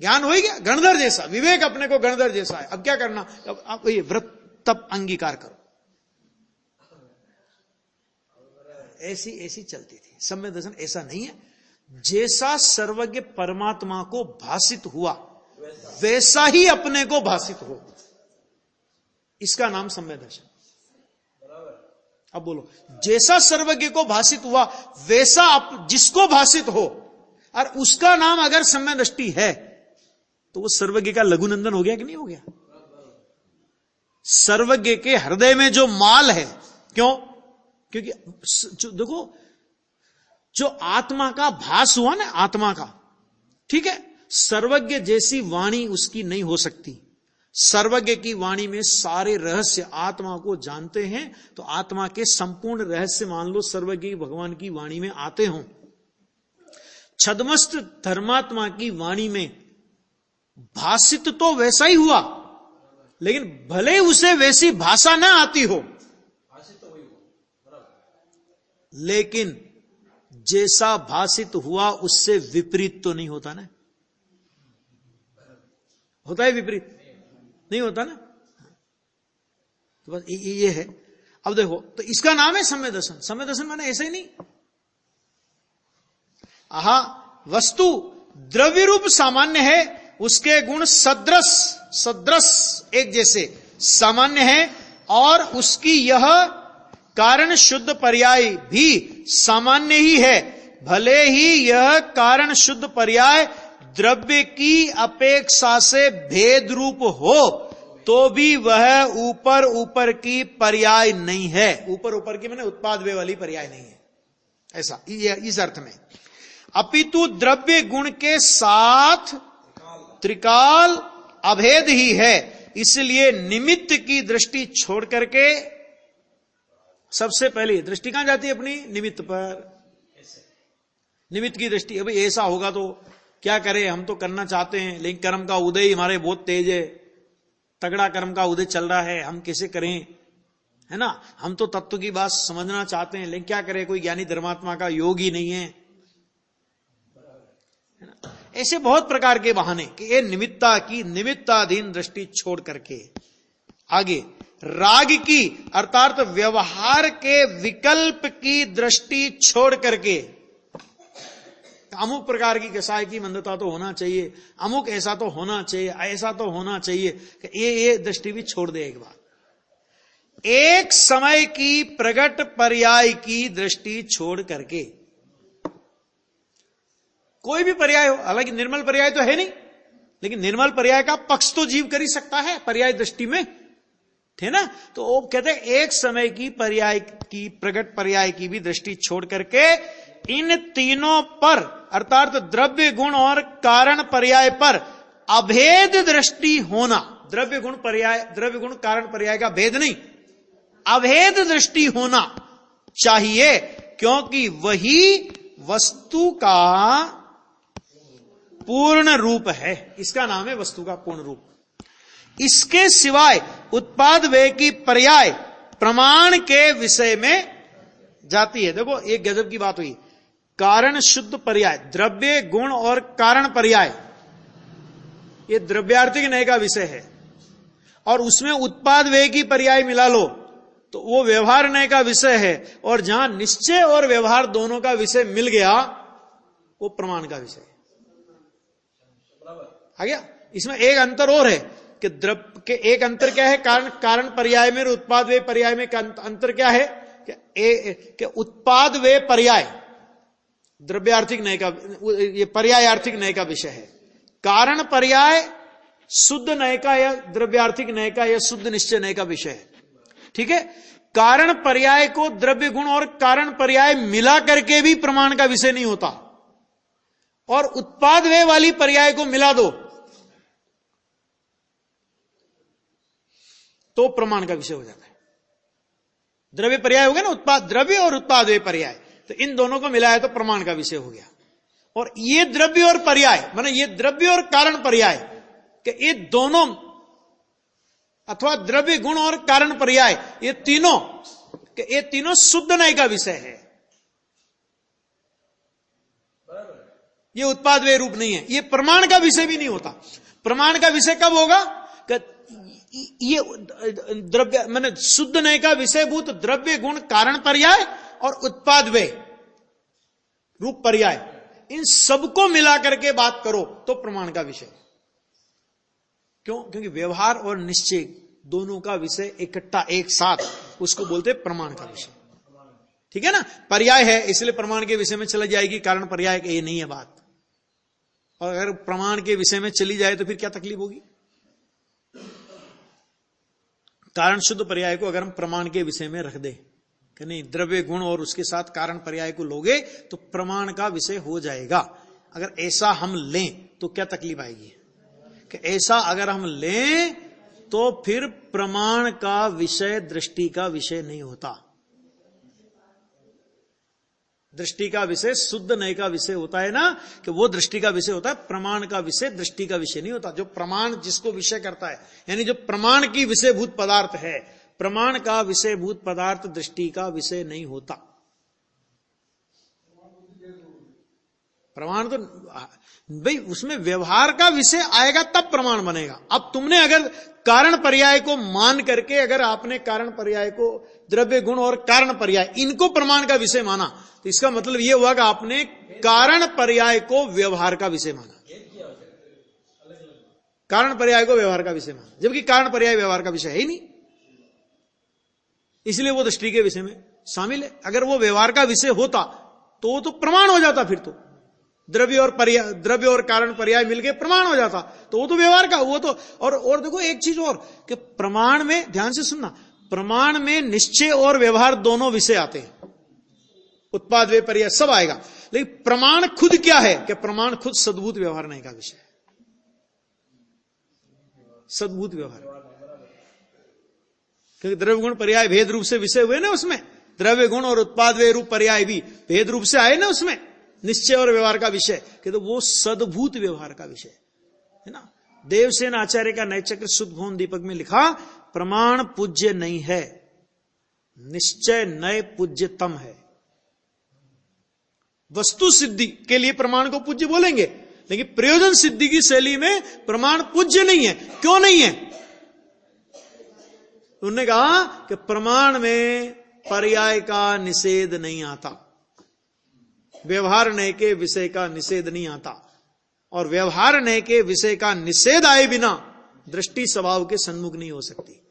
ज्ञान हो ही गया गणधर जैसा, विवेक अपने को गणधर जैसा है। अब क्या करना? अब आप ये व्रत तप अंगीकार करो। ऐसी ऐसी चलती थी सम्यक दर्शन। ऐसा नहीं है, जैसा सर्वज्ञ परमात्मा को भासित हुआ वैसा ही अपने को भासित हो, इसका नाम सम्यक दर्शन। अब बोलो, जैसा सर्वज्ञ को भासित हुआ वैसा जिसको भासित हो, और उसका नाम अगर सम्यक दृष्टि है तो वो सर्वज्ञ का लघुनंदन हो गया कि नहीं हो गया? सर्वज्ञ के हृदय में जो माल है, क्यों? क्योंकि देखो, जो आत्मा का भास हुआ ना, आत्मा का, ठीक है, सर्वज्ञ जैसी वाणी उसकी नहीं हो सकती। सर्वज्ञ की वाणी में सारे रहस्य आत्मा को जानते हैं, तो आत्मा के संपूर्ण रहस्य मान लो सर्वज्ञ भगवान की वाणी में आते हों। छद्मस्त धर्मात्मा की वाणी में भाषित तो वैसा ही हुआ, लेकिन भले उसे वैसी भाषा ना आती हो, लेकिन जैसा भाषित हुआ उससे विपरीत तो नहीं होता ना। होता है विपरीत? नहीं होता ना। तो बस ये है। अब देखो, तो इसका नाम है सम्यक दर्शन। सम्यक दर्शन माने ऐसे ही नहीं, आहा, वस्तु द्रव्य रूप सामान्य है, उसके गुण सदृश एक जैसे सामान्य है, और उसकी यह कारण शुद्ध पर्याय भी सामान्य ही है। भले ही यह कारण शुद्ध पर्याय द्रव्य की अपेक्षा से भेद रूप हो, तो भी वह ऊपर ऊपर की पर्याय नहीं है। ऊपर ऊपर की मैंने उत्पाद वे वाली पर्याय नहीं है, ऐसा इस अर्थ में। अपितु द्रव्य गुण के साथ त्रिकाल अभेद ही है। इसलिए निमित्त की दृष्टि छोड़ करके सबसे पहले दृष्टि कहां जाती है अपनी? निमित्त पर। निमित्त की दृष्टि, अभी ऐसा होगा तो क्या करें, हम तो करना चाहते हैं लेकिन कर्म का उदय हमारे बहुत तेज है, तगड़ा कर्म का उदय चल रहा है, हम कैसे करें, है ना। हम तो तत्व की बात समझना चाहते हैं लेकिन क्या करें, कोई ज्ञानी धर्मात्मा का योग ही नहीं है ना? ऐसे बहुत प्रकार के बहाने कि ये निमित्ताधीन दृष्टि छोड़ करके आगे राग की अर्थात व्यवहार के विकल्प की दृष्टि छोड़ करके, अमुक प्रकार की कसाय की मंदता तो होना चाहिए, अमुक ऐसा तो होना चाहिए, ऐसा तो होना चाहिए, ये दृष्टि भी छोड़ दे। एक बार एक समय की प्रगट पर्याय की दृष्टि छोड़ करके, कोई भी पर्याय हो, हालांकि निर्मल पर्याय तो है नहीं, लेकिन निर्मल पर्याय का पक्ष तो जीव कर ही सकता है पर्याय दृष्टि में। थे ना। तो वो कहते हैं एक समय की पर्याय की, प्रगट पर्याय की भी दृष्टि छोड़ करके इन तीनों पर अर्थात द्रव्य गुण और कारण पर्याय पर अभेद दृष्टि होना। द्रव्य गुण कारण पर्याय का भेद नहीं, अभेद दृष्टि होना चाहिए, क्योंकि वही वस्तु का पूर्ण रूप है। इसका नाम है वस्तु का पूर्ण रूप। इसके सिवाय उत्पाद व्यय की पर्याय प्रमाण के विषय में जाती है। देखो एक गजब की बात हुई, कारण शुद्ध पर्याय, द्रव्य गुण और कारण पर्याय, ये द्रव्यार्थिक न्याय का विषय है, और उसमें उत्पाद व्यय की पर्याय मिला लो तो वो व्यवहार न्याय का विषय है, और जहां निश्चय और व्यवहार दोनों का विषय मिल गया वो प्रमाण का विषय है। आ गया। इसमें एक अंतर और है कि द्रव्य के एक अंतर क्या है, कारण पर्याय में और उत्पाद व्यय पर्याय में अंतर क्या है कि उत्पाद व्यय पर्याय द्रव्यार्थिक न्याय का, ये पर्यायार्थिक न्याय का विषय है। कारण पर्याय शुद्ध न्याय का या द्रव्यार्थिक न्याय का या शुद्ध निश्चय न्याय का विषय है। ठीक है। कारण पर्याय को द्रव्य गुण और कारण पर्याय मिला करके भी प्रमाण का विषय नहीं होता, और उत्पाद व्यय वाली पर्याय को मिला दो तो प्रमाण का विषय हो जाता है। द्रव्य पर्याय हो गया ना, उत्पाद द्रव्य और उत्पाद व्यय पर्याय, तो इन दोनों को मिलाया तो प्रमाण का विषय हो गया। और ये द्रव्य और पर्याय माने ये द्रव्य और कारण पर्याय कि ये दोनों अथवा द्रव्य गुण और कारण पर्याय ये तीनों शुद्ध न्याय का विषय है। ये उत्पाद व्यय रूप नहीं है, ये प्रमाण का विषय भी नहीं होता। प्रमाण का विषय कब होगा कि ये द्रव्य माने शुद्ध न्याय का विषयभूत द्रव्य गुण कारण पर्याय और उत्पाद व्यय रूप पर्याय, इन सबको मिला करके बात करो तो प्रमाण का विषय। क्यों? क्योंकि व्यवहार और निश्चय दोनों का विषय इकट्ठा एक साथ, उसको बोलते प्रमाण का विषय। ठीक है ना। पर्याय है इसलिए प्रमाण के विषय में चली जाएगी, कारण पर्याय ये नहीं है बात। और अगर प्रमाण के विषय में चली जाए तो फिर क्या तकलीफ होगी। कारण शुद्ध पर्याय को अगर हम प्रमाण के विषय में रख दे कि नहीं द्रव्य गुण और उसके साथ कारण पर्याय को लोगे तो प्रमाण का विषय हो जाएगा, अगर ऐसा हम लें तो क्या तकलीफ आएगी कि ऐसा अगर हम लें तो फिर प्रमाण का विषय दृष्टि का विषय नहीं होता। दृष्टि का विषय शुद्ध न्याय का विषय होता है ना, कि वो दृष्टि का विषय होता है, प्रमाण का विषय दृष्टि का विषय नहीं होता। जो प्रमाण जिसको विषय करता है, यानी जो प्रमाण की विषयभूत पदार्थ है, प्रमाण का विषयभूत पदार्थ दृष्टि का विषय नहीं होता। प्रमाण तो भाई उसमें व्यवहार का विषय आएगा तब प्रमाण बनेगा। अब तुमने अगर कारण पर्याय को मान करके अगर आपने कारण पर्याय को द्रव्य गुण और कारण पर्याय इनको प्रमाण का विषय माना तो इसका मतलब यह हुआ कि आपने कारण पर्याय को व्यवहार का विषय माना, कारण पर्याय को व्यवहार का विषय माना, जबकि कारण पर्याय व्यवहार का विषय है ही नहीं, इसलिए वो दृष्टि के विषय में शामिल है। अगर वो व्यवहार का विषय होता तो वो तो प्रमाण हो जाता, फिर तो द्रव्य और कारण पर्याय मिलके प्रमाण हो जाता, तो वो तो व्यवहार का वो तो। और देखो एक चीज और कि प्रमाण में ध्यान से सुनना, प्रमाण में निश्चय और व्यवहार दोनों विषय आते हैं, उत्पाद व्यय पर्याय सब आएगा, लेकिन प्रमाण खुद क्या है कि प्रमाण खुद सद्भूत व्यवहार नहीं का विषय है, सद्भूत व्यवहार। क्योंकि द्रव्य गुण पर्याय भेद रूप से विषय हुए ना, उसमें द्रव्य गुण और उत्पाद व्यय रूप पर्याय भी भेद रूप से आए ना, उसमें निश्चय और व्यवहार का विषय, कि तो वो सद्भूत व्यवहार का विषय है ना। देवसेन आचार्य का नैचक्र शुद्ध भवन दीपक में लिखा, प्रमाण पूज्य नहीं है, निश्चय नय पूज्यतम है। वस्तु सिद्धि के लिए प्रमाण को पूज्य बोलेंगे, लेकिन प्रयोजन सिद्धि की शैली में प्रमाण पूज्य नहीं है। क्यों नहीं है? उन्होंने कहा कि प्रमाण में पर्याय का निषेध नहीं आता, व्यवहार न्याय के विषय का निषेध नहीं आता, और व्यवहार न्याय के विषय का निषेध आए बिना दृष्टि स्वभाव के सन्मुख नहीं हो सकती।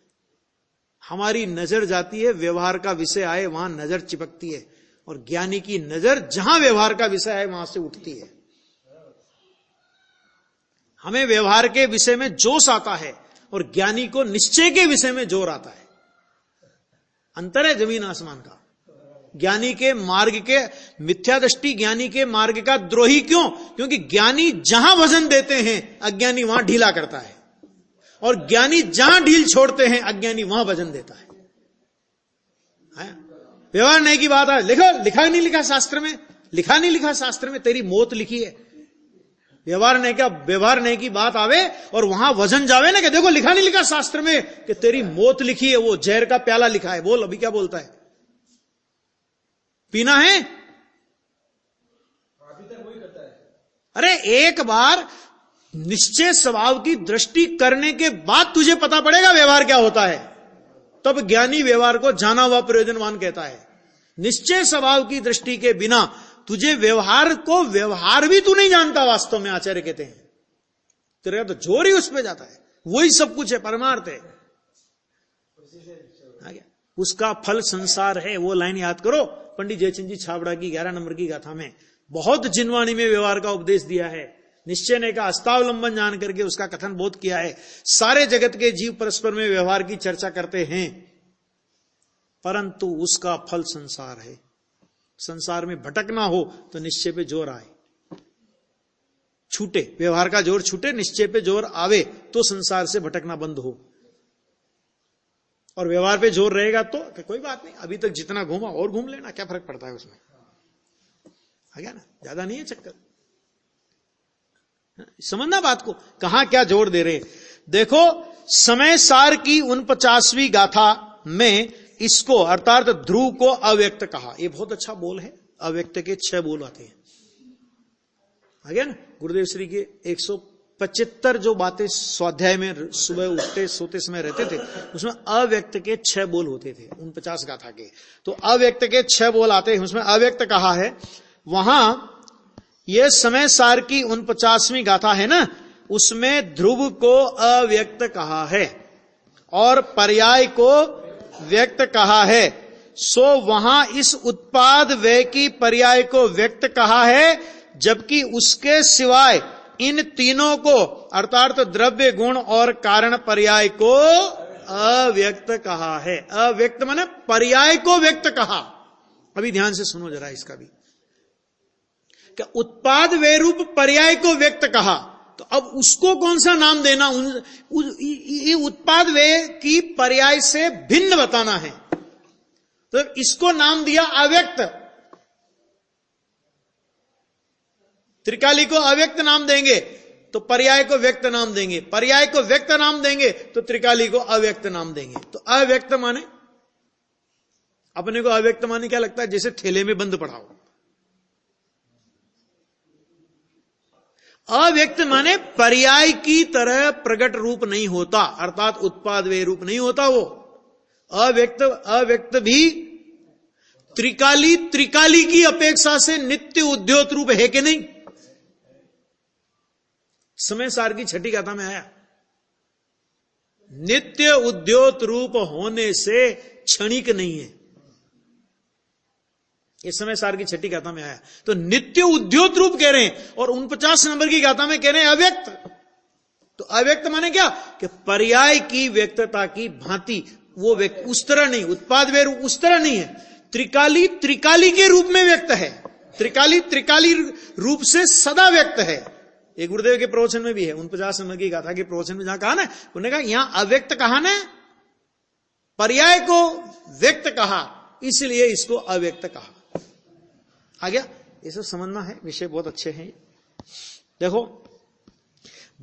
हमारी नजर जाती है, व्यवहार का विषय आए वहां नजर चिपकती है, और ज्ञानी की नजर जहां व्यवहार का विषय है वहां से उठती है। हमें व्यवहार के विषय में जोश आता है और ज्ञानी को निश्चय के विषय में जोर आता है। अंतर है जमीन आसमान का। ज्ञानी के मार्ग के मिथ्या दृष्टि, ज्ञानी के मार्ग का द्रोही क्यों? क्योंकि ज्ञानी जहां वजन देते हैं अज्ञानी वहां ढीला करता है, और ज्ञानी जहां ढील छोड़ते हैं अज्ञानी वहां वजन देता है। व्यवहार नहीं की बात है, लिखो, लिखा नहीं लिखा शास्त्र में, लिखा नहीं लिखा शास्त्र में, तेरी मौत लिखी है। व्यवहार नहीं की बात आवे और वहां वजन जावे ना कि देखो लिखा नहीं लिखा शास्त्र में कि तेरी मौत लिखी है, वो जहर का प्याला लिखा है। बोल अभी क्या बोलता है? पीना है? अरे एक बार निश्चय स्वभाव की दृष्टि करने के बाद तुझे पता पड़ेगा व्यवहार क्या होता है, तब ज्ञानी व्यवहार को जाना हुआ प्रयोजनवान कहता है। निश्चय स्वभाव की दृष्टि के बिना तुझे व्यवहार को, व्यवहार भी तू नहीं जानता वास्तव में, आचार्य कहते हैं। तेरा तो जोर ही उस पे जाता है, वही सब कुछ है, परमार्थ है। उसका फल संसार है, वो लाइन याद करो पंडित जयचंद जी छाबड़ा की 11 नंबर की गाथा में। बहुत जिनवाणी में व्यवहार का उपदेश दिया है। निश्चय ने का अस्तावलंबन जान करके उसका कथन बहुत किया है। सारे जगत के जीव परस्पर में व्यवहार की चर्चा करते हैं, परंतु उसका फल संसार है। संसार में भटकना हो तो निश्चय पे जोर आए, छूटे, व्यवहार का जोर छूटे, निश्चय पे जोर आवे तो संसार से भटकना बंद हो। और व्यवहार पे जोर रहेगा तो कोई बात नहीं, अभी तक जितना घूमा और घूम लेना, क्या फर्क पड़ता है उसमें, आ गया ना, ज्यादा नहीं है चक्कर। समझना बात को, कहां क्या जोर दे रहे। देखो समय सार की 49वीं गाथा में इसको अर्थात ध्रुव को अव्यक्त कहा। ये बहुत अच्छा बोल है। अव्यक्त के 6 बोल आते हैं, आ गया ना। गुरुदेव श्री के 175 जो बातें स्वाध्याय में सुबह उठते सोते समय रहते थे, उसमें अव्यक्त के 6 बोल होते थे 49 गाथा के। तो अव्यक्त के 6 बोल आते हैं, उसमें अव्यक्त कहा है। वहां ये समय सार की 49वीं गाथा है ना, उसमें ध्रुव को अव्यक्त कहा है और पर्याय को व्यक्त कहा है। सो वहां इस उत्पाद व्यय की पर्याय को व्यक्त कहा है, जबकि उसके सिवाय इन तीनों को अर्थात द्रव्य गुण और कारण पर्याय को अव्यक्त कहा है। अव्यक्त माने पर्याय को व्यक्त कहा। अभी ध्यान से सुनो जरा इसका भी, क्या उत्पाद व्यय रूप पर्याय को व्यक्त कहा, तो अब उसको कौन सा नाम देना? ये उत्पाद व्यय की पर्याय से भिन्न बताना है, तो इसको नाम दिया अव्यक्त। त्रिकाली को अव्यक्त नाम देंगे तो पर्याय को व्यक्त नाम देंगे, पर्याय को व्यक्त नाम देंगे तो त्रिकाली को अव्यक्त नाम देंगे। तो अव्यक्त माने, अपने को अव्यक्त माने क्या लगता है? जैसे ठेले में बंद पड़ा हो। अव्यक्त माने पर्याय की तरह प्रकट रूप नहीं होता, अर्थात उत्पाद व्यय रूप नहीं होता वो। अव्यक्त भी त्रिकाली की अपेक्षा से नित्य उद्योत रूप है कि नहीं? समय सार की 6ठी गाथा में आया, नित्य उद्योत रूप होने से क्षणिक नहीं है। इस समय सार की 6ठी गाथा में आया, तो नित्य उद्योत रूप कह रहे हैं, और 49 नंबर की गाथा में कह रहे हैं अव्यक्त। तो अव्यक्त माने क्या? कि पर्याय की व्यक्तता की भांति वो व्यक्त उस तरह नहीं, उत्पाद व्यय रूप उस तरह नहीं है। त्रिकाली के रूप में व्यक्त है, त्रिकाली रूप से सदा व्यक्त है। एक गुरुदेव के प्रवचन में भी है, 49 नंबर की गाथा के प्रवचन में जहां कहा ना, उन्होंने कहा यहां अव्यक्त कहा ना, पर्याय को व्यक्त कहा, इसलिए इसको अव्यक्त कहा। आ गया? ये सब समझना है, विषय बहुत अच्छे हैं। देखो,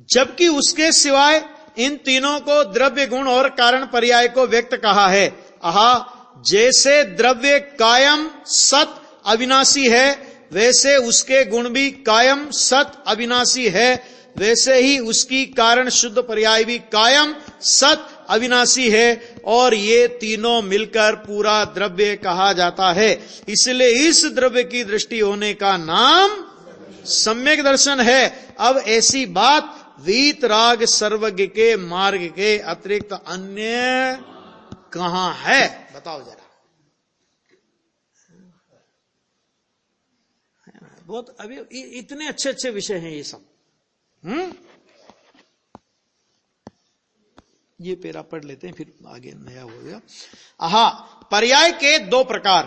जबकि उसके सिवाय इन तीनों को द्रव्य गुण और कारण पर्याय को व्यक्त कहा है। आहा, जैसे द्रव्य कायम सत अविनाशी है, वैसे उसके गुण भी कायम सत अविनाशी है, वैसे ही उसकी कारण शुद्ध पर्याय भी कायम सत अविनाशी है, और ये तीनों मिलकर पूरा द्रव्य कहा जाता है। इसलिए इस द्रव्य की दृष्टि होने का नाम सम्यक दर्शन है। अब ऐसी बात वीतराग सर्वज्ञ के मार्ग के अतिरिक्त अन्य कहां है? बताओ जरा। बहुत अभी इतने अच्छे अच्छे विषय हैं ये सब। ये पेरा पढ़ लेते हैं, फिर आगे नया हो गया। आहा, पर्याय के दो प्रकार,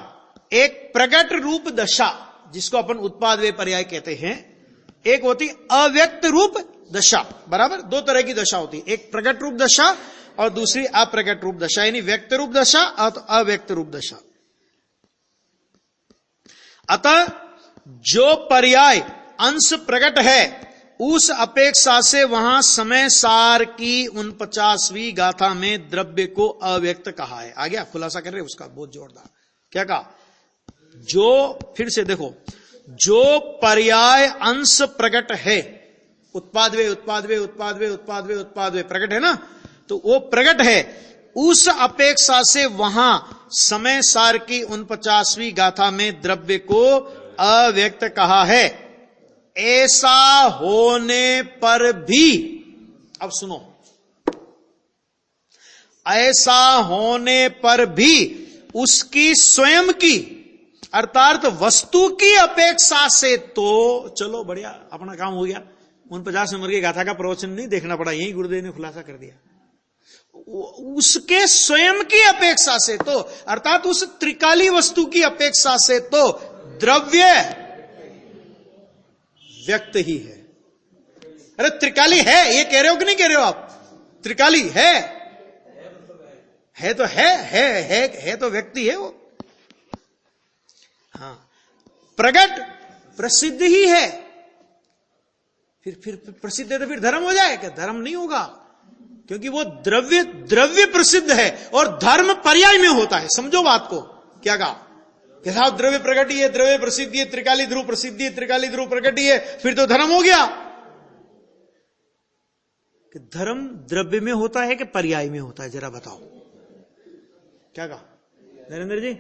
एक प्रगट रूप दशा जिसको अपन उत्पाद वे पर्याय कहते हैं, एक होती अव्यक्त रूप दशा, बराबर। दो तरह की दशा होती है, एक प्रगट रूप दशा और दूसरी अप्रगट रूप दशा, यानी व्यक्त रूप दशा और अव्यक्त रूप दशा। अतः जो पर्याय अंश प्रगट है उस अपेक्षा से वहां समय सार की 49वीं गाथा में द्रव्य को अव्यक्त कहा है। आ गया, खुलासा कर रहे उसका बहुत जोरदार। क्या कहा? जो, फिर से देखो, जो पर्याय अंश प्रगट है, उत्पाद वे उत्पाद वे उत्पाद वे उत्पाद वे उत्पाद वे प्रगट है ना, तो वो प्रगट है, उस अपेक्षा से वहां समय सार की 49वीं गाथा में द्रव्य को अव्यक्त कहा है। ऐसा होने पर भी, अब सुनो, ऐसा होने पर भी उसकी स्वयं की अर्थात वस्तु की अपेक्षा से, तो चलो बढ़िया, अपना काम हो गया। 49 नंबर की गाथा का प्रवचन नहीं देखना पड़ा, यही गुरुदेव ने खुलासा कर दिया। उसके स्वयं की अपेक्षा से तो, अर्थात उस त्रिकाली वस्तु की अपेक्षा से तो द्रव्य व्यक्त ही है। अरे त्रिकाली है, ये कह रहे हो कि नहीं कह रहे हो आप? त्रिकाली है तो है तो व्यक्ति है वो। हाँ, प्रगट प्रसिद्ध ही है, फिर प्रसिद्ध है तो फिर धर्म हो जाएगा? धर्म नहीं होगा, क्योंकि वो द्रव्य प्रसिद्ध है और धर्म पर्याय में होता है। समझो बात को। क्या कहा कि साहब द्रव्य प्रगटी है, द्रव्य प्रसिद्धि है, त्रिकाली ध्रुव प्रसिद्धि है, त्रिकाली ध्रुव प्रगटी है, फिर तो धर्म हो गया। कि धर्म द्रव्य में होता है कि पर्याय में होता है? जरा बताओ। क्या कहा नरेंद्र जी?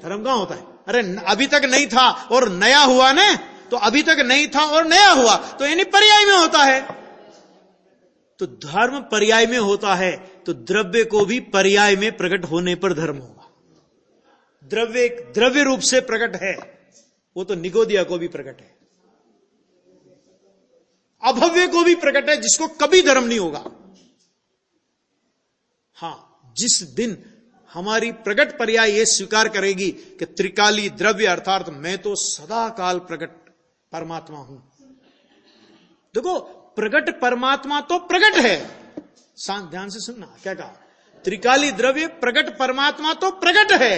धर्म कहां होता है? अरे अभी तक नहीं था और नया हुआ ना, तो अभी तक नहीं था और नया हुआ, तो यानी पर्याय में होता है। तो धर्म पर्याय में होता है, तो द्रव्य को भी पर्याय में प्रकट होने पर धर्म होगा। द्रव्य रूप से प्रकट है, वो तो निगोदिया को भी प्रकट है, अभव्य को भी प्रकट है, जिसको कभी धर्म नहीं होगा। हां, जिस दिन हमारी प्रगट पर्याय ये स्वीकार करेगी कि त्रिकाली द्रव्य अर्थात मैं तो सदा काल प्रगट परमात्मा हूं। देखो, प्रगट परमात्मा तो प्रगट है, शांत ध्यान से सुनना। क्या कहा? त्रिकाली द्रव्य प्रगट परमात्मा तो प्रगट है,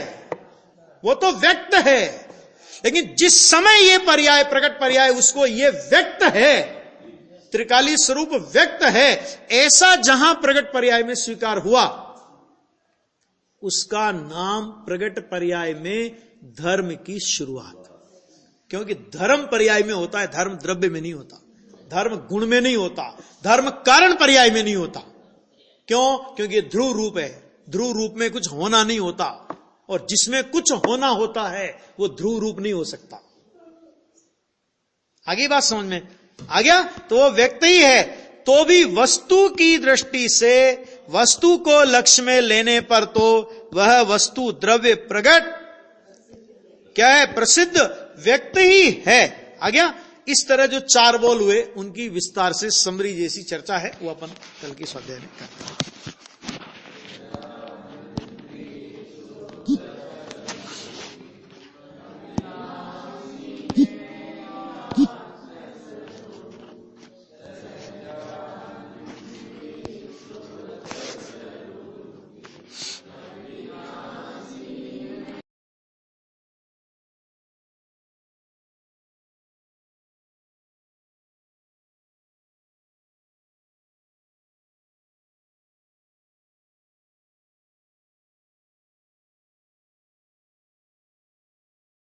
वो तो व्यक्त है। लेकिन जिस समय ये पर्याय प्रगट पर्याय उसको ये व्यक्त है, त्रिकाली स्वरूप व्यक्त है, ऐसा जहां प्रगट पर्याय में स्वीकार हुआ, उसका नाम प्रगट पर्याय में धर्म की शुरुआत। क्योंकि धर्म पर्याय में होता है, धर्म द्रव्य में नहीं होता, धर्म गुण में नहीं होता, धर्म कारण पर्याय में नहीं होता। क्यों? क्योंकि ध्रुव रूप है, ध्रुव रूप में कुछ होना नहीं होता, और जिसमें कुछ होना होता है वो ध्रुव रूप नहीं हो सकता। आगे बात समझ में आ गया? तो वो व्यक्त ही है, तो भी वस्तु की दृष्टि से वस्तु को लक्ष्य में लेने पर तो वह वस्तु द्रव्य प्रगट क्या है? प्रसिद्ध व्यक्त ही है। आ गया? इस तरह जो चार बोल हुए उनकी विस्तार से समरी जैसी चर्चा है, वो अपन कल की स्वाध्याय में करते हैं।